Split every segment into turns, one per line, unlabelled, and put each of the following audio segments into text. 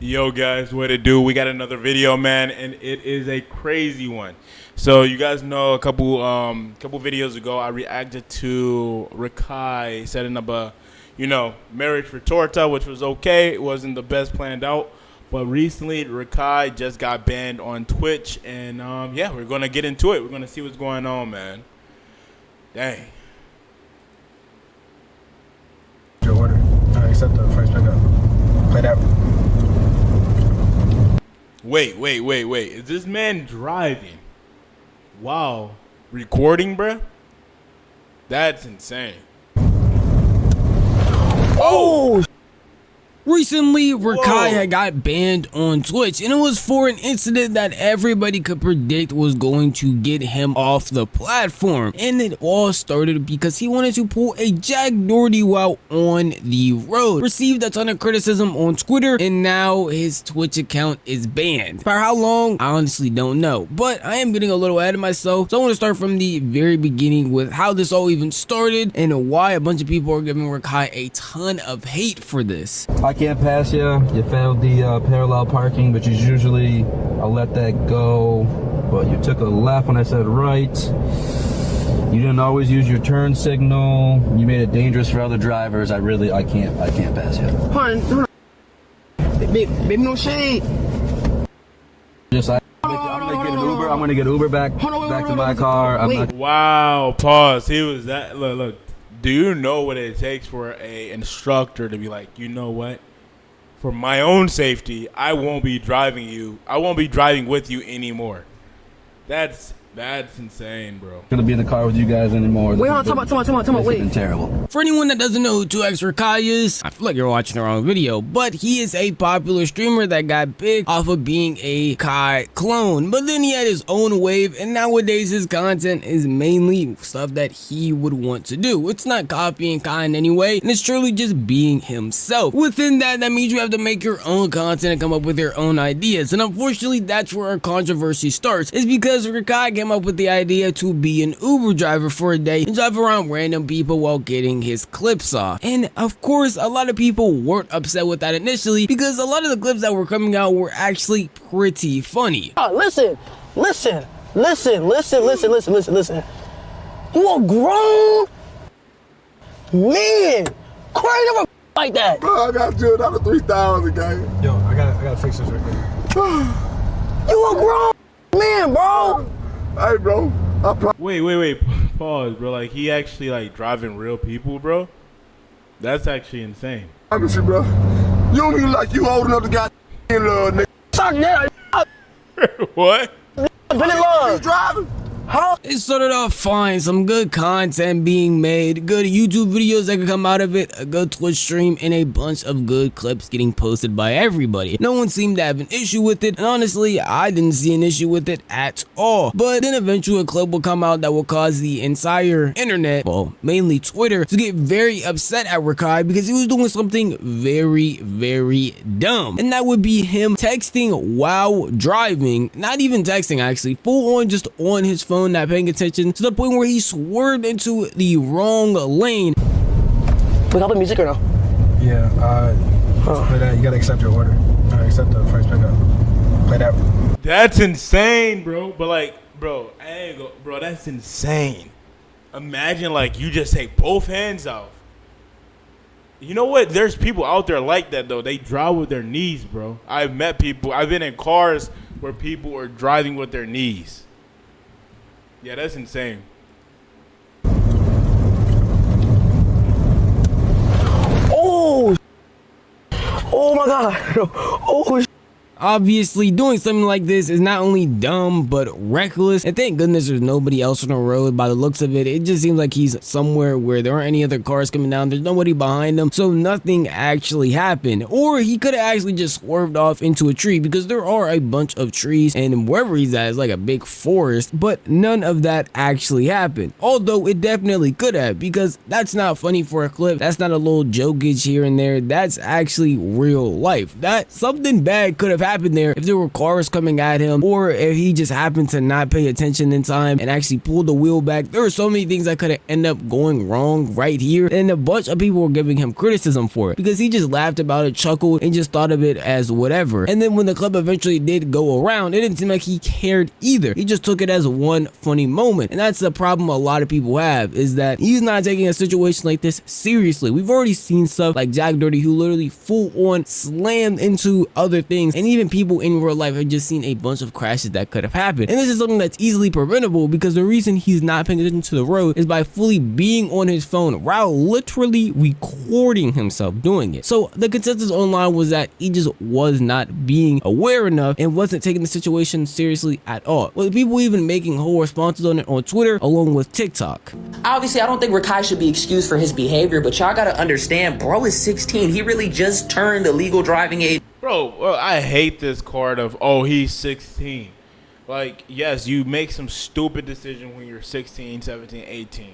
Yo guys, what it do? We got another video, man, and it is a crazy one. So you guys know a couple videos ago I reacted to Rakai setting up a marriage for torta, which was okay. It wasn't the best planned out, but recently Rakai just got banned on Twitch, and yeah, we're gonna get into it. We're gonna see what's going on, man. Dang.
Your order. Accept the first pickup. Play that.
Wait. Is this man driving? Wow. Recording, bruh? That's insane. Oh!
Recently, Rakai had got banned on Twitch, and it was for an incident that everybody could predict was going to get him off the platform. And it all started because he wanted to pull a Jack Doherty while on the road. Received a ton of criticism on Twitter, and now his Twitch account is banned. For how long, I honestly don't know, but I am getting a little ahead of myself, so I want to start from the very beginning with how this all even started and why a bunch of people are giving Rakai a ton of hate for this.
I can't pass you. You failed the parallel parking, but usually I'll let that go. But you took a left when I said right. You didn't always use your turn signal. You made it dangerous for other drivers. I can't pass you.
Hold on. Baby, no shade.
I'm gonna get an Uber. I'm gonna get Uber back to my car. I'm not.
Wow. Pause. He was that. Look. Do you know what it takes for a instructor to be like, you know what? For my own safety, I won't be driving you. I won't be driving with you anymore. That's insane, bro.
Gonna be in the car with you guys anymore.
Wait, hold on, talk about, wait.
It's been terrible.
For anyone that doesn't know who 2X Rakai is, I feel like you're watching the wrong video, but he is a popular streamer that got big off of being a Kai clone, but then he had his own wave, and nowadays his content is mainly stuff that he would want to do. It's not copying Kai in any way, and it's truly just being himself. Within that means you have to make your own content and come up with your own ideas, and unfortunately that's where our controversy starts, is because Rakai came up with the idea to be an Uber driver for a day and drive around random people while getting his clips off. And of course, a lot of people weren't upset with that initially because a lot of the clips that were coming out were actually pretty funny.
Listen. You a grown man. Cry never like that.
Bro, I got you another 3,000, gang. Yo, I gotta fix this right there.
You a grown man, bro.
Hey, bro.
Wait. Pause, bro. Like, he actually, like, driving real people, bro? That's actually insane.
I miss you, bro. You don't even like you old enough to got little nigga.
Suck that.
What?
Been in love.
You driving?
Huh?
It started off fine, some good content being made, good YouTube videos that could come out of it, a good Twitch stream, and a bunch of good clips getting posted by everybody. No one seemed to have an issue with it, and honestly, I didn't see an issue with it at all. But then eventually a clip will come out that will cause the entire internet, well, mainly Twitter, to get very upset at Rakai because he was doing something very, very dumb. And that would be him texting while driving, not even texting actually, full on just on his phone, not paying attention, to the point where he swerved into the wrong lane.
We got the music or no?
Yeah, play that. You gotta accept your order. Accept the first pickup. Play that.
That's insane, bro. But, like, bro, that's insane. Imagine, like, you just take both hands off. You know what? There's people out there like that, though. They drive with their knees, bro. I've met people. I've been in cars where people are driving with their knees. Yeah, that's insane.
Oh my God. Oh.
Obviously, doing something like this is not only dumb, but reckless, and thank goodness there's nobody else on the road. By the looks of it, it just seems like he's somewhere where there aren't any other cars coming down, there's nobody behind him, so nothing actually happened. Or he could have actually just swerved off into a tree, because there are a bunch of trees, and wherever he's at is like a big forest, but none of that actually happened. Although it definitely could have, because that's not funny for a clip, that's not a little jokage here and there, that's actually real life. That something bad could have happened happened there, if there were cars coming at him, or if he just happened to not pay attention in time and actually pull the wheel back. There were so many things that could have ended up going wrong right here, and a bunch of people were giving him criticism for it because he just laughed about it, chuckled, and just thought of it as whatever. And then when the clip eventually did go around, it didn't seem like he cared either. He just took it as one funny moment, and that's the problem a lot of people have, is that he's not taking a situation like this seriously. We've already seen stuff like Jack Dirty, who literally full on slammed into other things, and even people in real life have just seen a bunch of crashes that could have happened. And this is something that's easily preventable, because the reason he's not paying attention to the road is by fully being on his phone while literally recording himself doing it. So the consensus online was that he just was not being aware enough and wasn't taking the situation seriously at all, with people even making whole responses on it on Twitter along with TikTok.
Obviously, I don't think Rakai should be excused for his behavior, but y'all gotta understand, bro is 16. He really just turned the legal driving age.
Bro, I hate this card of, oh, he's 16. Like, yes, you make some stupid decision when you're 16, 17, 18.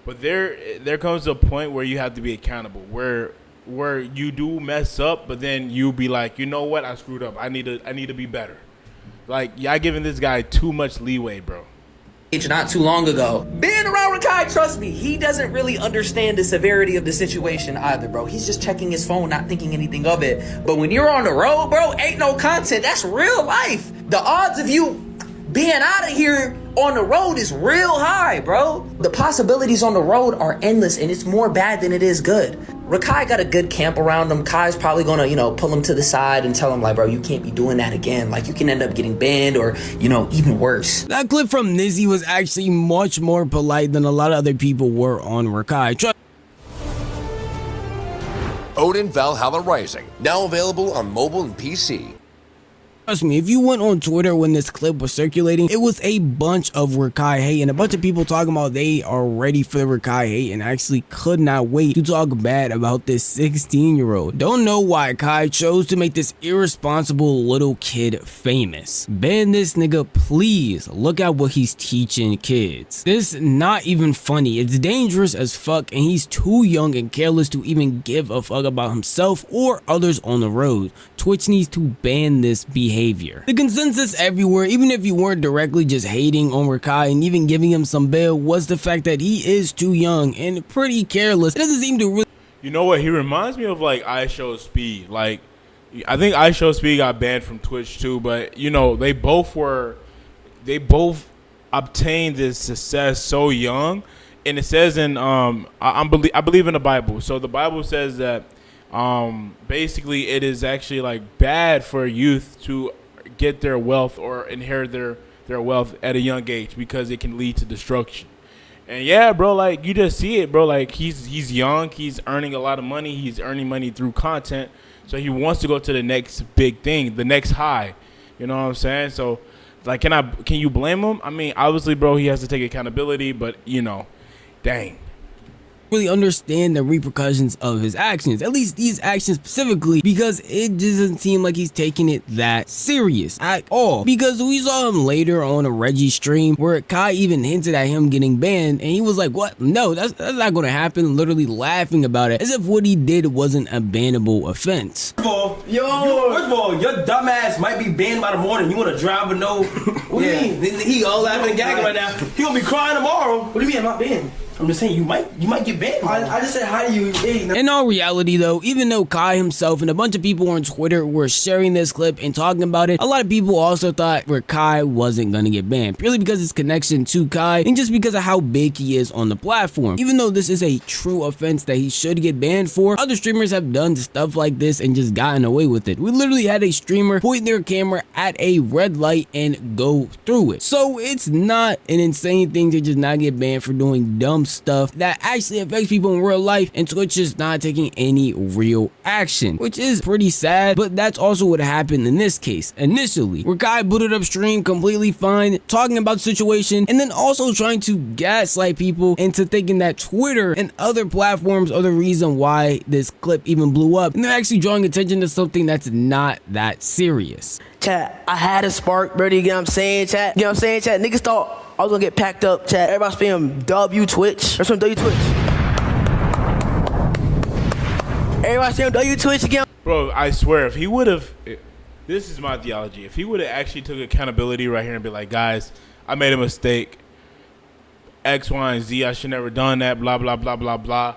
But there comes a point where you have to be accountable, where you do mess up, but then you be like, you know what, I screwed up. I need to be better. Like, y'all giving this guy too much leeway, bro.
Not too long ago. Being around Rakai, trust me, he doesn't really understand the severity of the situation either, bro. He's just checking his phone, not thinking anything of it. But when you're on the road, bro, ain't no content. That's real life. The odds of you being out of here on the road is real high, bro. The possibilities on the road are endless, and it's more bad than it is good. Rakai got a good camp around him. Kai's probably gonna, pull him to the side and tell him, like, bro, you can't be doing that again. Like, you can end up getting banned or, even worse.
That clip from Nizzy was actually much more polite than a lot of other people were on Rakai.
Odin Valhalla Rising, now available on mobile and PC.
Trust me, if you went on Twitter when this clip was circulating, it was a bunch of Rakai hate and a bunch of people talking about they are ready for the Rakai hate and actually could not wait to talk bad about this 16-year-old. Don't know why Kai chose to make this irresponsible little kid famous. Ban this nigga, please. Look at what he's teaching kids. This not even funny. It's dangerous as fuck, and he's too young and careless to even give a fuck about himself or others on the road. Twitch needs to ban this behavior. The consensus everywhere, even if you weren't directly just hating on Rakai and even giving him some bail, was the fact that he is too young and pretty careless. It doesn't seem to really...
You know what? He reminds me of, like, iShowSpeed. Like, I think iShowSpeed got banned from Twitch too, but, they both obtained this success so young. And it says in, I believe in the Bible. So the Bible says that basically it is actually like bad for youth to get their wealth or inherit their wealth at a young age, because it can lead to destruction. And yeah, bro, like, you just see it, bro. Like, he's young, he's earning a lot of money, he's earning money through content, so he wants to go to the next big thing, the next high. You know what I'm saying? So, like, can you blame him? I mean, obviously, bro, he has to take accountability, but dang.
Really understand the repercussions of his actions, at least these actions specifically, because it doesn't seem like he's taking it that serious at all. Because we saw him later on a Reggie stream where Kai even hinted at him getting banned, and he was like, what? No, that's not gonna happen, literally laughing about it as if what he did wasn't a bannable offense.
First of all, your dumb ass might be banned by the morning. You wanna drive with no... What do you mean? He all laughing and gagging right now. He gonna be crying tomorrow. What do you mean I'm not banned? I'm just saying you might get banned. I just said hi to you.
In all reality though, even though Kai himself and a bunch of people on Twitter were sharing this clip and talking about it, a lot of people also thought Rakai wasn't gonna get banned, purely because his connection to Kai and just because of how big he is on the platform. Even though this is a true offense that he should get banned for, other streamers have done stuff like this and just gotten away with it. We literally had a streamer point their camera at a red light and go through it. So it's not an insane thing to just not get banned for doing dumb stuff that actually affects people in real life, and Twitch is not taking any real action, which is pretty sad. But that's also what happened in this case. Initially, Rakai booted up stream completely fine, talking about the situation, and then also trying to gaslight people into thinking that Twitter and other platforms are the reason why this clip even blew up, and they're actually drawing attention to something that's not that serious.
Chat, I had a spark, bro. You get what I'm saying, chat? You know what I'm saying, chat? Niggas thought I was gonna get packed up, chat. Everybody spam W Twitch. Or some W Twitch. Everybody spam W Twitch again.
Bro, I swear, if he would have, This is my theology. If he would have actually took accountability right here and be like, guys, I made a mistake. X, Y, and Z. I should never done that. Blah blah blah blah blah.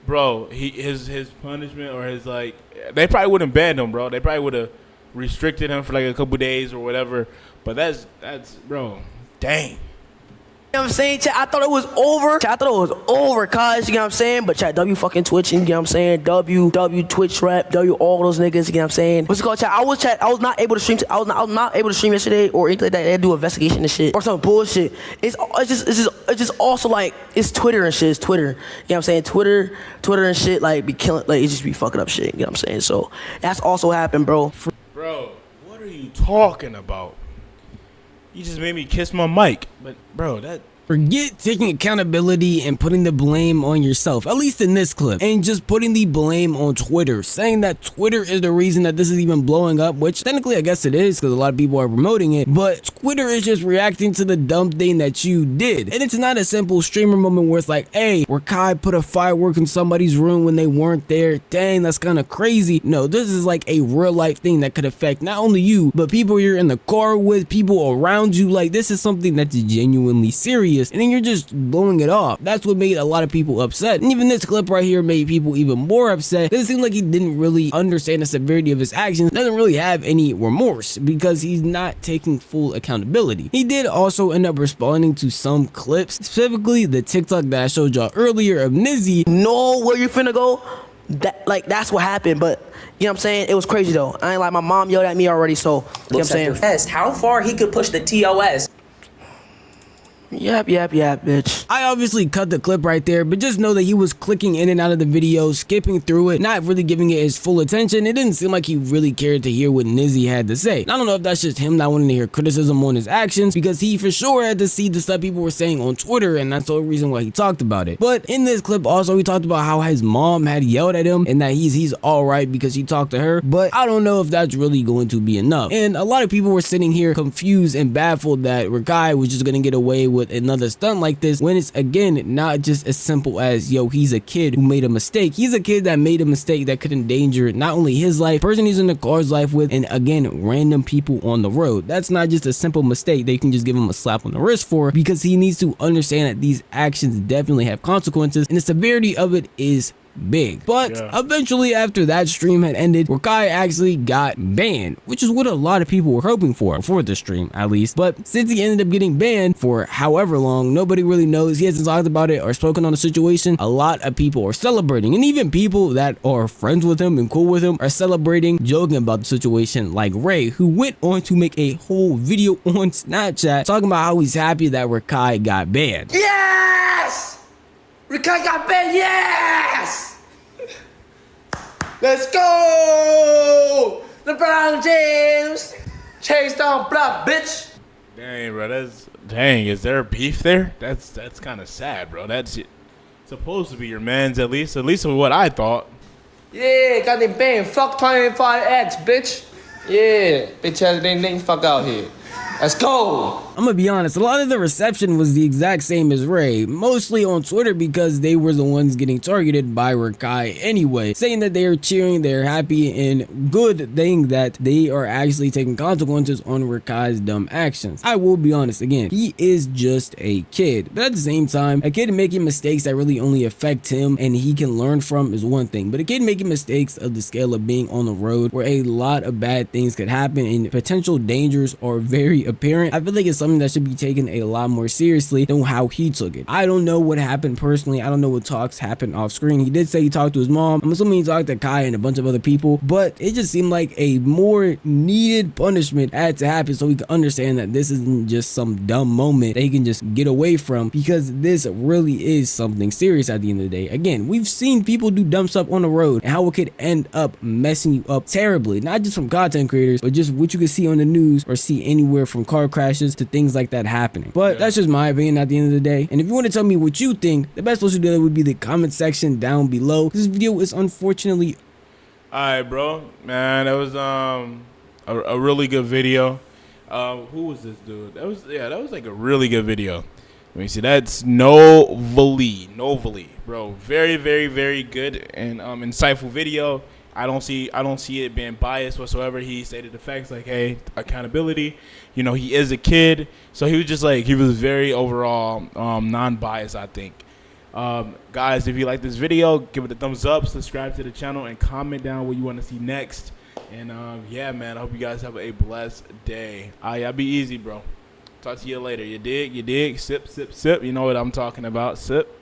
Bro, his punishment or his like, they probably wouldn't ban him, bro. They probably would have restricted him for like a couple days or whatever. But that's bro, dang.
You know what I'm saying, chat? I thought it was over. Chat, I thought it was over, cuz, you know what I'm saying? But chat, W fucking Twitching, you know what I'm saying? W Twitch rap, W all those niggas, you know what I'm saying? What's it called, chat? I was not able to stream. I was not able to stream yesterday or anything like that. They had to do investigation and shit or some bullshit. It's just also like it's Twitter and shit. It's Twitter, you know what I'm saying? Twitter and shit like be killing, like it just be fucking up shit. You know what I'm saying? So that's also happened, bro.
Bro, what are you talking about? You just made me kiss my mic. But bro, that.
Forget taking accountability and putting the blame on yourself, at least in this clip, and just putting the blame on Twitter, saying that Twitter is the reason that this is even blowing up, which technically I guess it is because a lot of people are promoting it, but Twitter is just reacting to the dumb thing that you did. And it's not a simple streamer moment where it's like, hey, Rakai put a firework in somebody's room when they weren't there. Dang, that's kind of crazy. No, this is like a real life thing that could affect not only you, but people you're in the car with, people around you. Like, this is something that's genuinely serious. And then you're just blowing it off. That's what made a lot of people upset. And even this clip right here made people even more upset. It seemed like he didn't really understand the severity of his actions, doesn't really have any remorse because he's not taking full accountability. He did also end up responding to some clips, specifically the TikTok that I showed y'all earlier of Nizzy.
Know where you finna go? That's what happened, but you know what I'm saying? It was crazy though. I ain't like, my mom yelled at me already, so you know what I'm saying?
Test how far he could push the TOS.
Yep, bitch.
I obviously cut the clip right there, but just know that he was clicking in and out of the video, skipping through it, not really giving it his full attention. It didn't seem like he really cared to hear what Nizzy had to say. And I don't know if that's just him not wanting to hear criticism on his actions, because he for sure had to see the stuff people were saying on Twitter, and that's the only reason why he talked about it. But in this clip also, he talked about how his mom had yelled at him and that he's alright because he talked to her, but I don't know if that's really going to be enough. And a lot of people were sitting here confused and baffled that Rakai was just gonna get away with another stunt like this, when it's again not just as simple as, yo, he's a kid who made a mistake. He's a kid that made a mistake that could endanger not only his life, person he's in the car's life with, and again, random people on the road. That's not just a simple mistake they can just give him a slap on the wrist for, because he needs to understand that these actions definitely have consequences, and the severity of it is big. But eventually, after that stream had ended, Rakai actually got banned, which is what a lot of people were hoping for the stream at least. But since he ended up getting banned for however long, nobody really knows. He hasn't talked about it or spoken on the situation. A lot of people are celebrating, and even people that are friends with him and cool with him are celebrating, joking about the situation, like Ray, who went on to make a whole video on Snapchat talking about how he's happy that Rakai got banned.
Yes! Rakai got banned, yes! Let's go! LeBron James! Chase down block, bitch!
Dang, bro, dang, is there beef there? That's kind of sad, bro. That's supposed to be your man's, at least what I thought.
Yeah, got them banned. Fuck 25X, bitch. Yeah, bitch ass bang, fuck out here. Let's go!
I'm gonna be honest, a lot of the reception was the exact same as Ray, mostly on Twitter because they were the ones getting targeted by Rakai anyway, saying that they are cheering, they're happy, and good thing that they are actually taking consequences on Rakai's dumb actions. I will be honest, again, he is just a kid, but at the same time, a kid making mistakes that really only affect him and he can learn from is one thing, but a kid making mistakes of the scale of being on the road where a lot of bad things could happen and potential dangers are very apparent, I feel like it's something that should be taken a lot more seriously than how he took it. I don't know what happened personally. I don't know what talks happened off screen. He did say he talked to his mom. I'm assuming he talked to Kai and a bunch of other people, but it just seemed like a more needed punishment had to happen so he could understand that this isn't just some dumb moment that he can just get away from, because this really is something serious at the end of the day. Again, we've seen people do dumb stuff on the road and how it could end up messing you up terribly, not just from content creators, but just what you can see on the news or see anywhere from car crashes to things like that happening. But that's just my opinion at the end of the day. And if you want to tell me what you think, the best place to do that would be the comment section down below. This video is unfortunately...
Alright, bro. Man, that was a really good video. Who was this dude? That was like a really good video. Let me see. That's Novely, bro. Very, very, very good and insightful video. I don't see it being biased whatsoever. He stated the facts like, hey, accountability. You know, he is a kid, so he was just like, he was very overall non-biased, I think. Guys, if you like this video, give it a thumbs up, subscribe to the channel, and comment down what you want to see next. And yeah, man, I hope you guys have a blessed day. Y'all be easy, bro. Talk to you later. You dig? Sip, sip, sip. You know what I'm talking about. Sip.